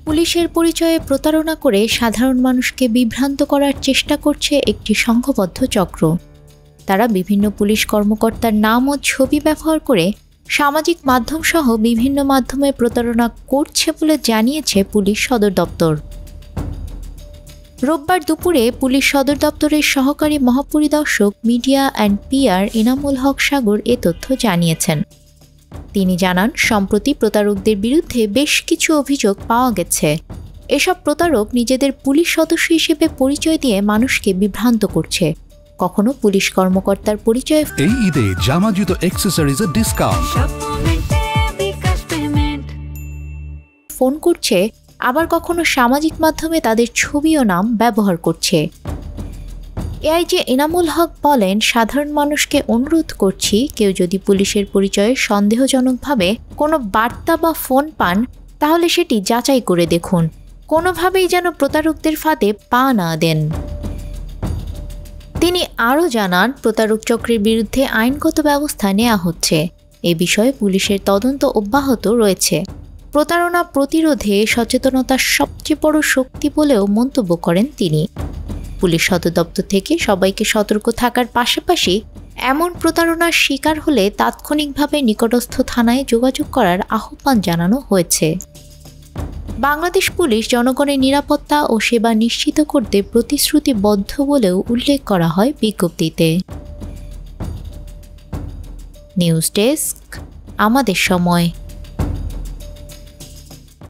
পুলিশের পরিচয়ে প্রতারণা করে সাধারণ মানুষকে বিভ্রান্ত করার চেষ্টা করছে একটি সংঘবদ্ধ চক্র। তারা বিভিন্ন পুলিশ কর্মকর্তার নাম ও ছবি ব্যবহার করে সামাজিক মাধ্যম সহ বিভিন্ন মাধ্যমে প্রতারণা করছে বলে জানিয়েছে পুলিশ সদর দপ্তর। রোববার দুপুরে পুলিশ সদর দপ্তরের সহকারী মহাপরিদর্শক media and PR Enamul Haque সাগর এ তথ্য জানিয়েছেন। তিনি জানান, সম্প্রতি প্রতারকদের বিরুদ্ধে বেশ কিছু অভিযোগ পাওয়া গেছে। এসব প্রতারক নিজেদের পুলিশ সদস্য হিসেবে পরিচয় দিয়ে মানুষকে বিভ্রান্ত করছে। কখনো পুলিশ কর্মকর্তার পরিচয়ে এই ঈদে জামা জুতো অ্যাকসেসরিজের ডিসকাউন্ট ফোন করছে, আবার কখনো সামাজিক মাধ্যমে তাদের ছবি ও নাম ব্যবহার করছে। এআইজি এনামুল হক বলেন, সাধারণ মানুষকে অনুরোধ করছি, কেউ যদি পুলিশের পরিচয়ে সন্দেহজনকভাবে কোনো বার্তা বা ফোন পান তাহলে সেটি যাচাই করে দেখুন। কোনোভাবেই যেন প্রতারকদের ফাঁদে পা না দেন। তিনি আরও জানান, প্রতারক চক্রের বিরুদ্ধে আইনগত ব্যবস্থা নেওয়া হচ্ছে। এ বিষয়ে পুলিশের তদন্ত অব্যাহত রয়েছে। প্রতারণা প্রতিরোধে সচেতনতার সবচেয়ে বড় শক্তি বলেও মন্তব্য করেন তিনি। পুলিশ সদর দপ্তর থেকে সবাইকে সতর্ক থাকার পাশাপাশি এমন প্রতারণার শিকার হলে তাৎক্ষণিকভাবে নিকটস্থ থানায় যোগাযোগ করার আহ্বান জানানো হয়েছে। বাংলাদেশ পুলিশ জনগণের নিরাপত্তা ও সেবা নিশ্চিত করতে প্রতিশ্রুতিবদ্ধ বলেও উল্লেখ করা হয় বিজ্ঞপ্তিতে। নিউজ ডেস্ক, আমাদের সময়।